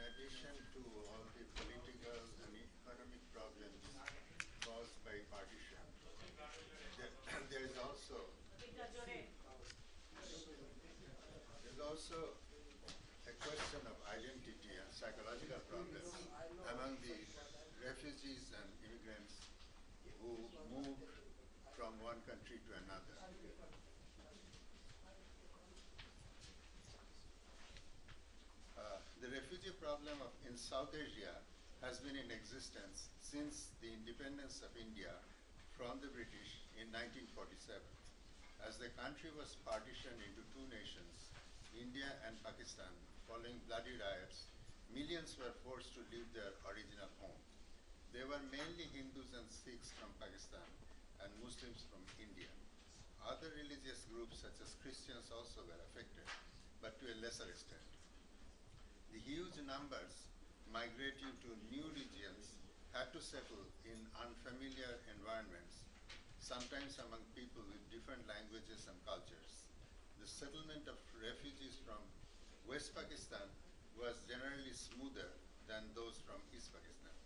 addition to all the political and economic problems caused by partition, there is also a question of identity and psychological problems among the refugees and immigrants who moved from one country to another. The refugee problem in South Asia has been in existence since the independence of India from the British in 1947. As the country was partitioned into two nations, India and Pakistan, following bloody riots, millions were forced to leave their original home. They were mainly Hindus and Sikhs from Pakistan and Muslims from India. Other religious groups such as Christians also were affected, but to a lesser extent. The huge numbers migrating to new regions had to settle in unfamiliar environments, sometimes among people with different languages and cultures. The settlement of refugees from West Pakistan was generally smoother than those from East Pakistan.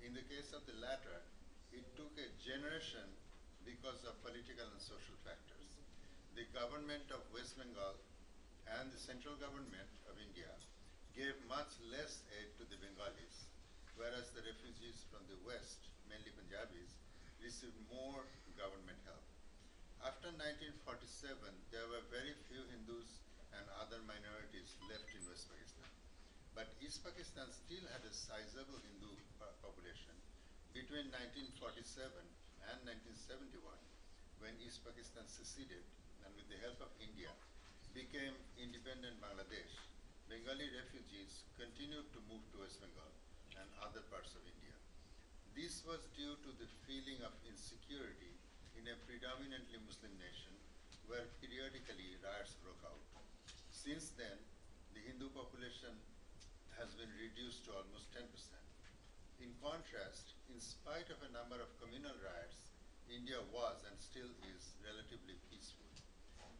In the case of the latter, it took a generation because of political and social factors. The government of West Bengal and the central government of India gave much less aid to the Bengalis, whereas the refugees from the West, mainly Punjabis, received more government help. After 1947, there were very few Hindus and other minorities left in West Pakistan. But East Pakistan still had a sizable Hindu population. Between 1947 and 1971, when East Pakistan seceded and with the help of India became independent Bangladesh, Bengali refugees continued to move to West Bengal and other parts of India. This was due to the feeling of insecurity in a predominantly Muslim nation where periodically riots broke out. Since then, the Hindu population has been reduced to almost 10%. In contrast, in spite of a number of communal riots, India was and still is relatively peaceful.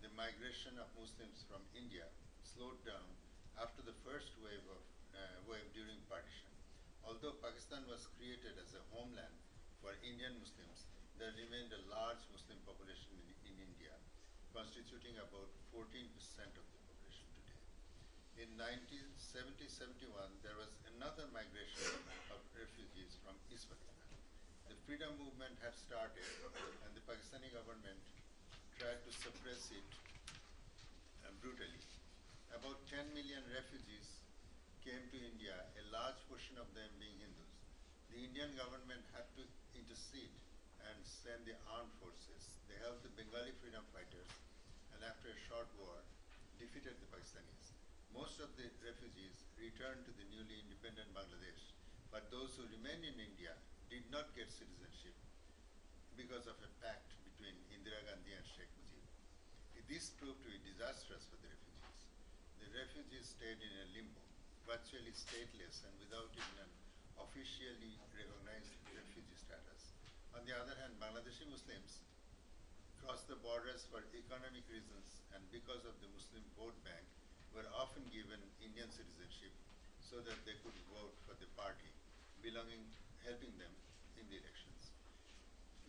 The migration of Muslims from India slowed down after the first wave during partition. Although Pakistan was created as a homeland for Indian Muslims, there remained a large Muslim population in India, constituting about 14% of the population today. In 1970-71, there was another migration of refugees from East Pakistan. The freedom movement had started, and the Pakistani government tried to suppress it brutally. About 10 million refugees came to India, a large portion of them being Hindus. The Indian government had to intercede and send the armed forces. They helped the Bengali freedom fighters, and after a short war, defeated the Pakistanis. Most of the refugees returned to the newly independent Bangladesh, but those who remained in India did not get citizenship because of a pact between Indira Gandhi and Sheikh Mujib. This proved to be disastrous for the refugees. The refugees stayed in a limbo, virtually stateless and without even an officially recognized refugee status. On the other hand, Bangladeshi Muslims crossed the borders for economic reasons and because of the Muslim vote bank were often given Indian citizenship so that they could vote for the party helping them in the elections.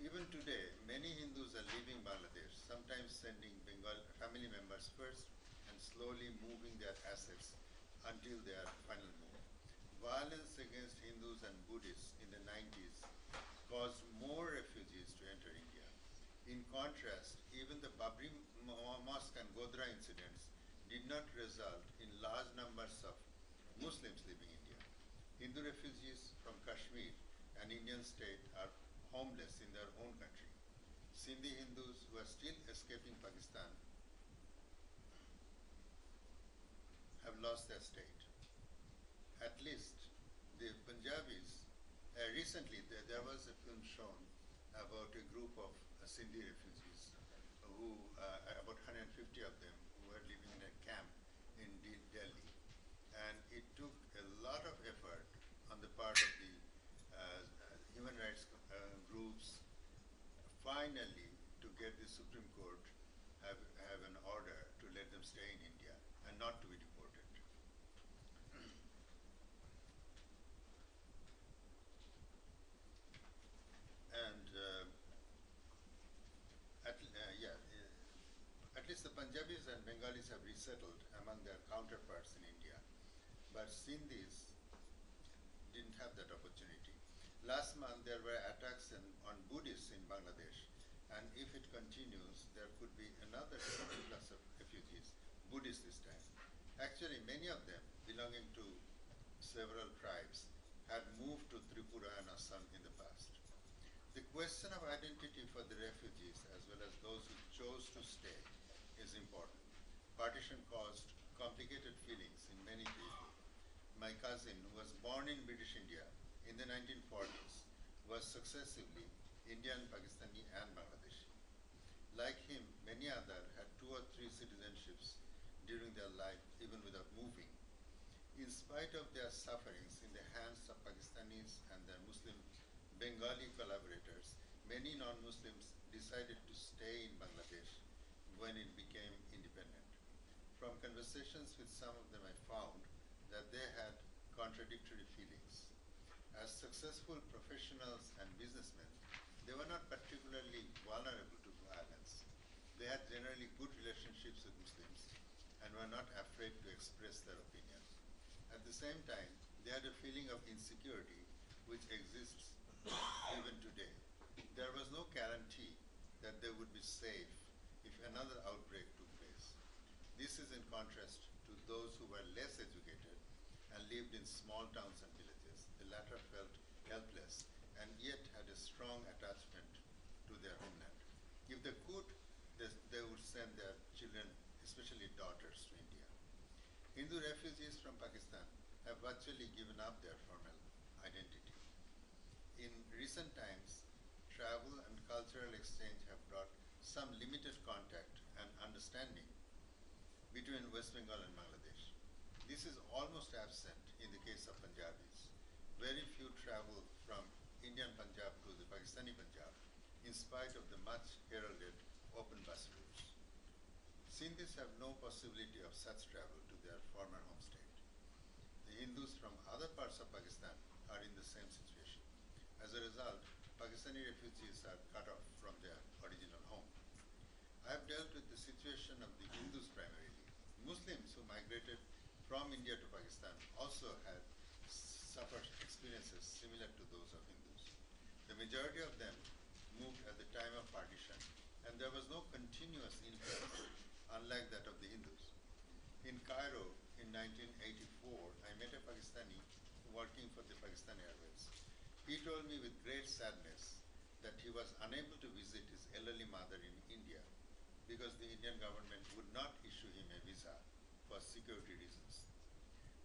Even today, many Hindus are leaving Bangladesh, sometimes sending Bengal family members first and slowly moving their assets until their final move. Violence against Hindus and Buddhists in the 90s caused more refugees to enter India. In contrast, even the Babri Mosque and Godhra incidents did not result in large numbers of Muslims leaving India. Hindu refugees from Kashmir, an Indian state, are homeless in their own country. Sindhi Hindus who are still escaping Pakistan have lost their state. At least the Punjabis, recently there was a film shown about a group of Sindhi refugees who, about 150 of them, who were living in a camp in Delhi. And it took a lot of effort on the part of the human rights groups finally to get the Supreme Court have an order to let them stay in India and not to be deported. Yes, the Punjabis and Bengalis have resettled among their counterparts in India, but Sindhis didn't have that opportunity. Last month, there were attacks on Buddhists in Bangladesh, and if it continues, there could be another influx of refugees, Buddhists this time. Actually, many of them, belonging to several tribes, had moved to Tripura and Assam in the past. The question of identity for the refugees, as well as those who chose to stay, is important. Partition caused complicated feelings in many people. My cousin, who was born in British India in the 1940s, was successively Indian, Pakistani, and Bangladeshi. Like him, many others had 2 or 3 citizenships during their life, even without moving. In spite of their sufferings in the hands of Pakistanis and their Muslim Bengali collaborators, many non-Muslims decided to stay in Bangladesh when it became independent. From conversations with some of them, I found that they had contradictory feelings. As successful professionals and businessmen, they were not particularly vulnerable to violence. They had generally good relationships with Muslims and were not afraid to express their opinion. At the same time, they had a feeling of insecurity which exists even today. There was no guarantee that they would be safe if another outbreak took place. This is in contrast to those who were less educated and lived in small towns and villages. The latter felt helpless and yet had a strong attachment to their homeland. If they could, they would send their children, especially daughters, to India. Hindu refugees from Pakistan have virtually given up their formal identity. In recent times, travel and cultural exchange have brought some limited contact and understanding between West Bengal and Bangladesh. This is almost absent in the case of Punjabis. Very few travel from Indian Punjab to the Pakistani Punjab, in spite of the much heralded open bus routes. Sindhis have no possibility of such travel to their former home state. The Hindus from other parts of Pakistan are in the same situation. As a result, Pakistani refugees are cut off from their original home. I have dealt with the situation of the Hindus primarily. Muslims who migrated from India to Pakistan also had suffered experiences similar to those of Hindus. The majority of them moved at the time of partition, and there was no continuous influence, unlike that of the Hindus. In Cairo in 1984, I met a Pakistani working for the Pakistan Airways. He told me with great sadness that he was unable to visit his elderly mother in India because the Indian government would not issue him a visa for security reasons.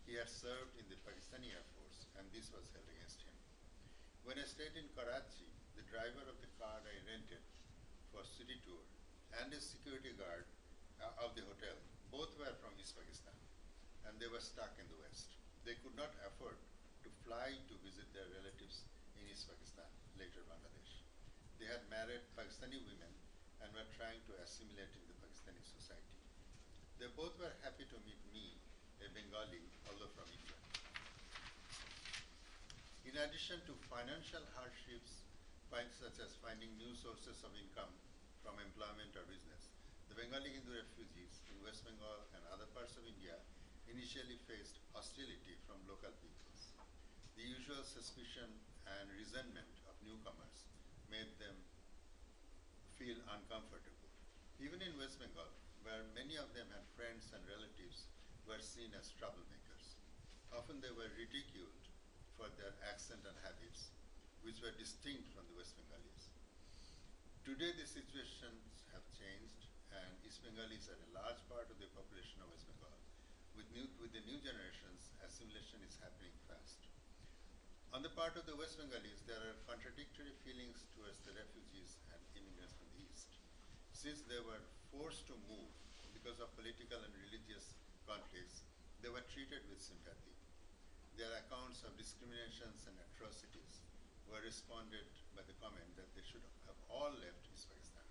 He had served in the Pakistani Air Force, and this was held against him. When I stayed in Karachi, the driver of the car I rented for city tour and a security guard of the hotel, both were from East Pakistan, and they were stuck in the West. They could not afford to fly to visit their relatives in East Pakistan, later Bangladesh. They had married Pakistani women and were trying to assimilate in the Pakistani society. They both were happy to meet me, a Bengali, although from India. In addition to financial hardships, such as finding new sources of income from employment or business, the Bengali Hindu refugees in West Bengal and other parts of India initially faced hostility from local peoples. The usual suspicion and resentment of newcomers made them feel uncomfortable. Even in West Bengal, where many of them had friends and relatives, were seen as troublemakers. Often they were ridiculed for their accent and habits, which were distinct from the West Bengalis. Today the situations have changed, and East Bengalis are a large part of the population of West Bengal. With the new generations, assimilation is happening fast. On the part of the West Bengalis, there are contradictory feelings towards the refugees and immigrants from the East. Since they were forced to move because of political and religious conflicts, they were treated with sympathy. Their accounts of discriminations and atrocities were responded by the comment that they should have all left East Pakistan.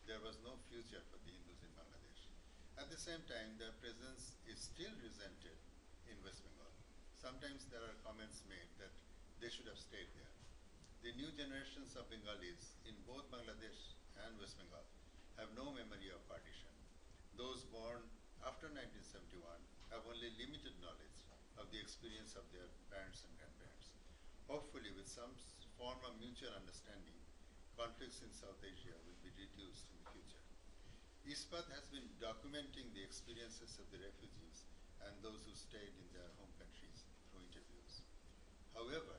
There was no future for the Hindus in Bangladesh. At the same time, their presence is still resented in West Bengal. Sometimes there are comments made that they should have stayed there. The new generations of Bengalis in both Bangladesh and West Bengal have no memory of partition. those born after 1971 have only limited knowledge of the experience of their parents and grandparents. Hopefully, with some form of mutual understanding, conflicts in South Asia will be reduced in the future. ISPAT has been documenting the experiences of the refugees and those who stayed in their home countries through interviews. However,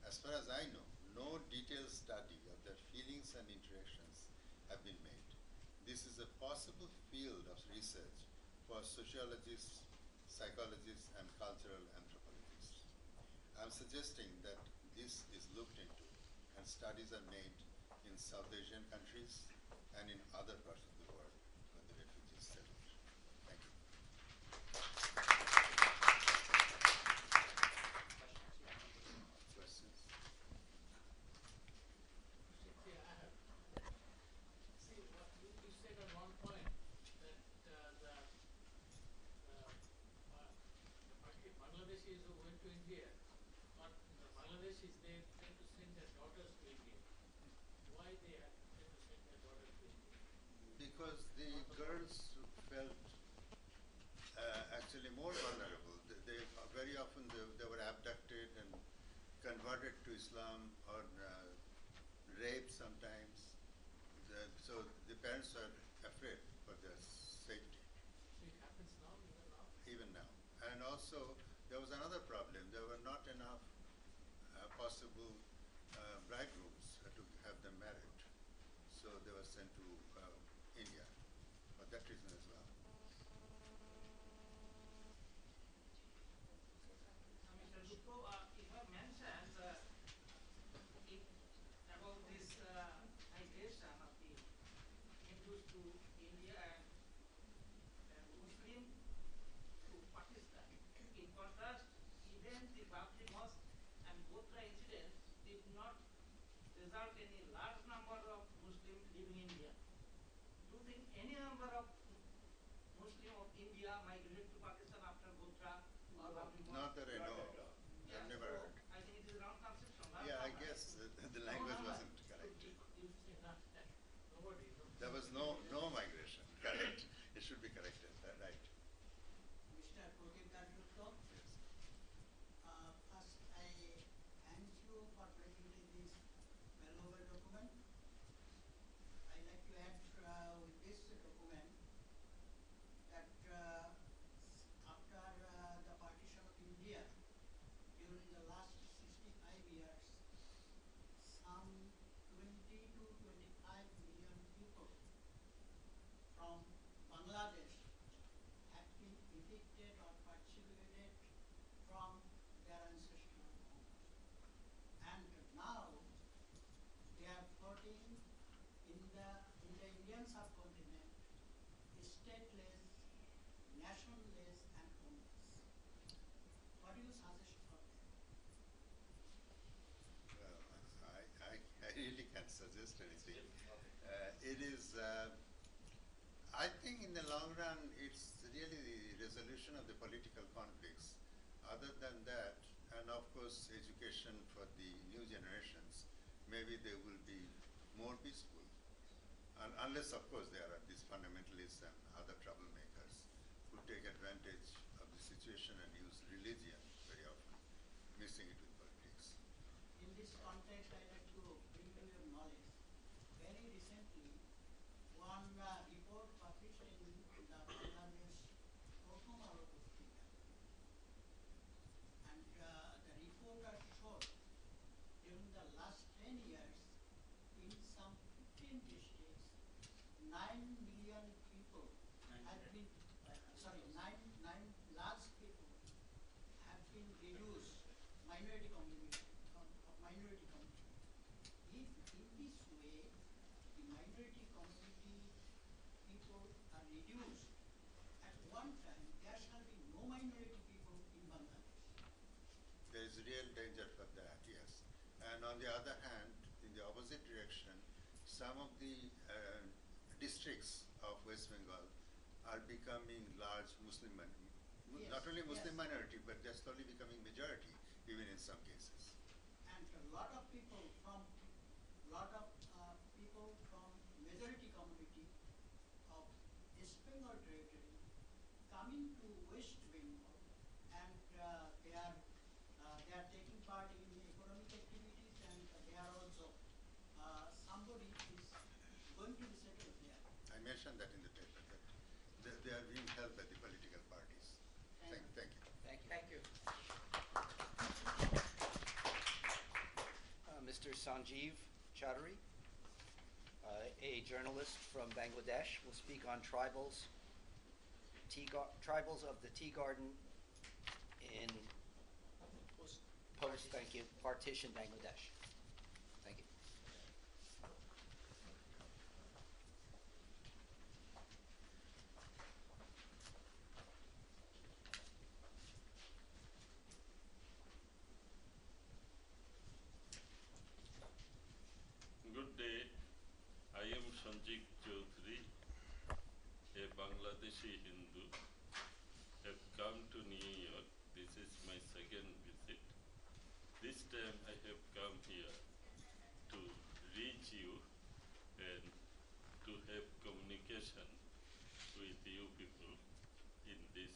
as far as I know, no detailed study of their feelings and interactions have been made. This is a possible field of research for sociologists, psychologists, and cultural anthropologists. I'm suggesting that this is looked into and studies are made in South Asian countries and in other parts of the world where the refugees settled. Thank you. Questions? See, I have. See, what you said at one point that the Bangladeshis who went to India, but the Bangladeshis they tend to send their daughters to India. Why they tend to send their daughters to India? Because the girls felt actually more vulnerable. They very often they were abducted and converted to Islam or raped sometimes. So the parents are afraid for their safety. So it happens now, even now. Even now. And also, there was another problem. There were not enough possible bridegrooms to have them married. So they were sent to India for that reason as well. Mr. Gupta, you have mentioned about this migration of the Hindus to India and Muslim to Pakistan. In contrast, even the Babri Mosque and Gotra incident did not result in a large number of Muslims leaving India. Do you think any number of Muslim of India migrated to Pakistan after Gotra or Babri Mosque? Not that I know of. Yeah, I've never so heard. I think it is wrong conception. large Yeah, I number. guess the language number. wasn't correct. You say not that nobody. There was no migration. Correct. It should be corrected. Right. Mr. Prokim Dargupta, Yes. first I thank you for presenting this valuable document. I like to add with this document that after the partition of India during the last 65 years, some 20 to 25 million people from Bangladesh have been evicted or persecuted from their ancestral homes. And now they are floating in the Indian subcontinent, stateless, nationless, and homeless. What do you suggest for them? Well, I really can't suggest anything. It is, I think in the long run, it's really the resolution of the political conflicts. Other than that, and of course, education for the new generations, maybe they will be more peaceful. Unless, of course, there are these fundamentalists and other troublemakers who take advantage of the situation and use religion very often, mixing it with politics. In this context, I like to bring to your knowledge. Very recently, one report published in the Bangladesh Prothom Alo Pustrika, and the reporter showed during the last 10 years, in some 15 districts, 9 million people have been, nine large people have been reduced, minority community, of minority community. If in this way, the minority community people are reduced, at one time there shall be no minority people in Bangladesh. There is real danger for that, yes. And on the other hand, in the opposite direction, some of the districts of West Bengal are becoming large Muslim, Yes, not only Muslim yes. minority, but they're slowly becoming majority, even in some cases. And a lot of people from majority community of East Bengal tribes coming to West Bengal and they are taking part in economic activities, and they are also somebody is going to be settled there. I mentioned that in the paper, that they are being held by the political parties. Thank you. Thank you. Mr. Sanjeev Chaudhary, a journalist from Bangladesh, will speak on tribals of the tea garden in post-partition Bangladesh. Thank you. Good day. I am Sanjeev Chaudhary, a Bangladeshi Hindu. Have come to New York. This is my second visit. This time I have come here to reach you and to have communication with you people in this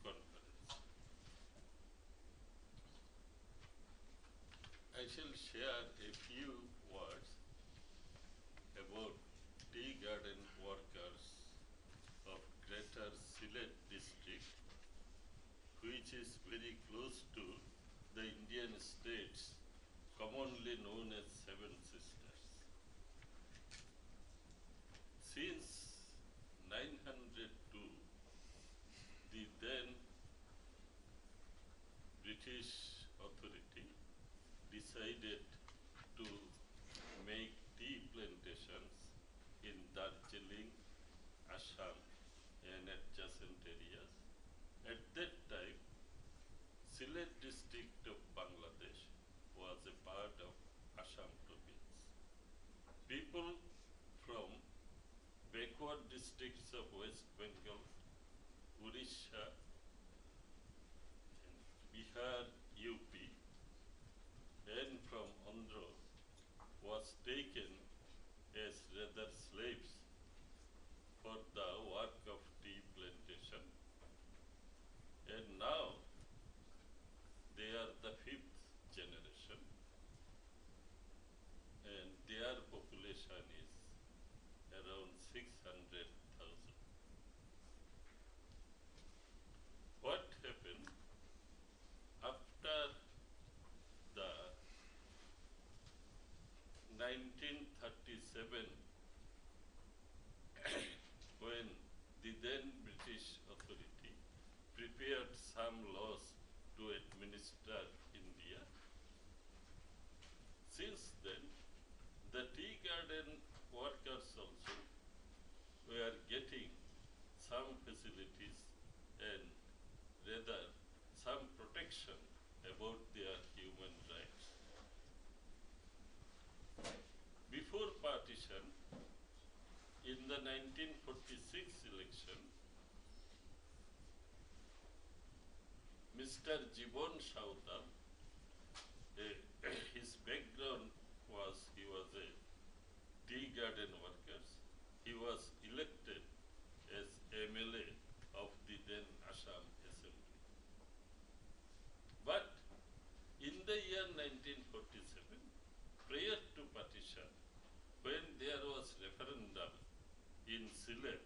conference. I shall share a few words about tea garden workers of Greater Sylhet district, which is very close to the Indian states commonly known as Seven Sisters. Since 902, the then British authority decided to make tea plantations in Darjeeling, Assam, and adjacent areas. At that time, Sylhet district of Bangladesh was a part of Assam province. People from backward districts of West Bengal, Odisha, and Bihar, UP, and from Andhra was taken as rather slaves for the work of tea plantation, and now they are the fifth generation, and their population is around 600,000. What happened after the 1937, when the then British authority prepared some laws to administer India? Since then, the tea garden workers also were getting some facilities and rather some protection about their human rights. Before partition, in the 1946 election, Mr. Jibon Sautal, his background was he was a tea garden worker. He was elected as MLA of the then Assam Assembly. But in the year 1947, prior to partition, when there was referendum in Sylhet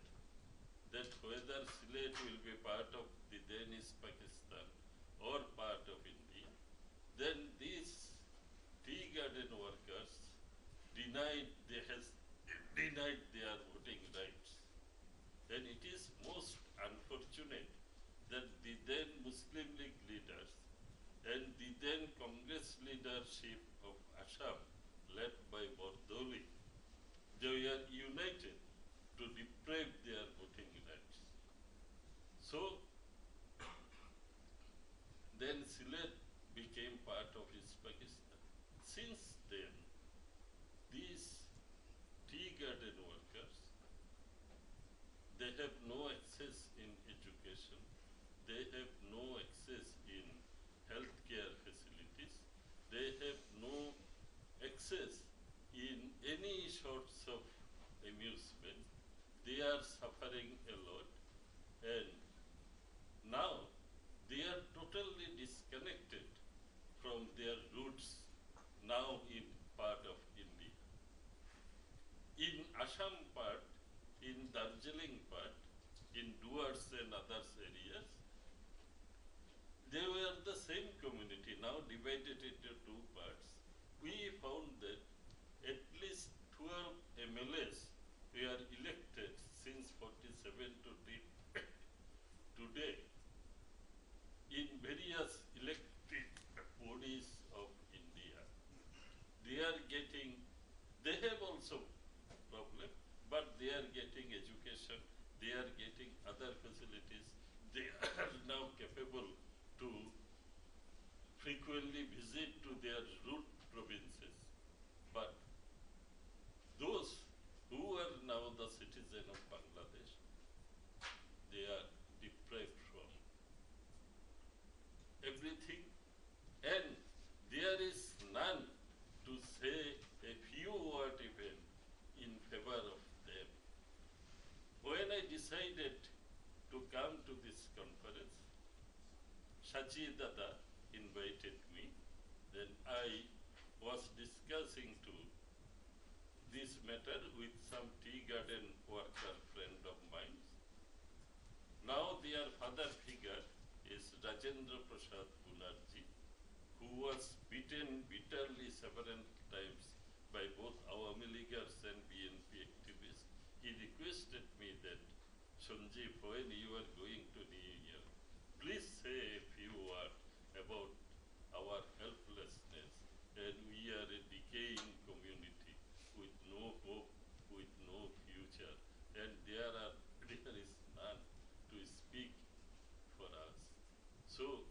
that whether Sylhet will be part of the then East Pakistan or part of India, then these tea garden workers denied their voting rights. And it is most unfortunate that the then Muslim League leaders and the then Congress leadership of Assam, led by Bardoli, they were united to deprive their voting rights. So then Sylhet became part of East Pakistan. Since then, these tea garden workers, they have no access in education, they have no access in healthcare facilities, they have no access in any sorts of amusement. They are suffering a lot, and Now they are totally disconnected from their roots now in part of India. In Assam part, in Darjeeling part, in Duars and other areas, they were the same community, now divided into two parts. We found that at least 12 MLAs were elected since 47 to today in various elected bodies of India. They are getting, they have also problem, but they are getting education, they are getting other facilities, they are now capable to frequently visit to their root provinces. But those who are now the citizen of Bangladesh, they are deprived from everything, and there is none to say a few word even in favor of them. When I decided to come to this conference, Shachi Dada invited me. Then I was discussing to this matter with some tea garden worker friend of mine. Now their father figure is Rajendra Prasad Banerjee, who was beaten bitterly several times by both Awami Leaguers and BNP activists. He requested me that, Sanjeev, when you are going to New York, please say a few words about our helplessness, and we are a decaying community with no hope, with no future, and there is none to speak for us. So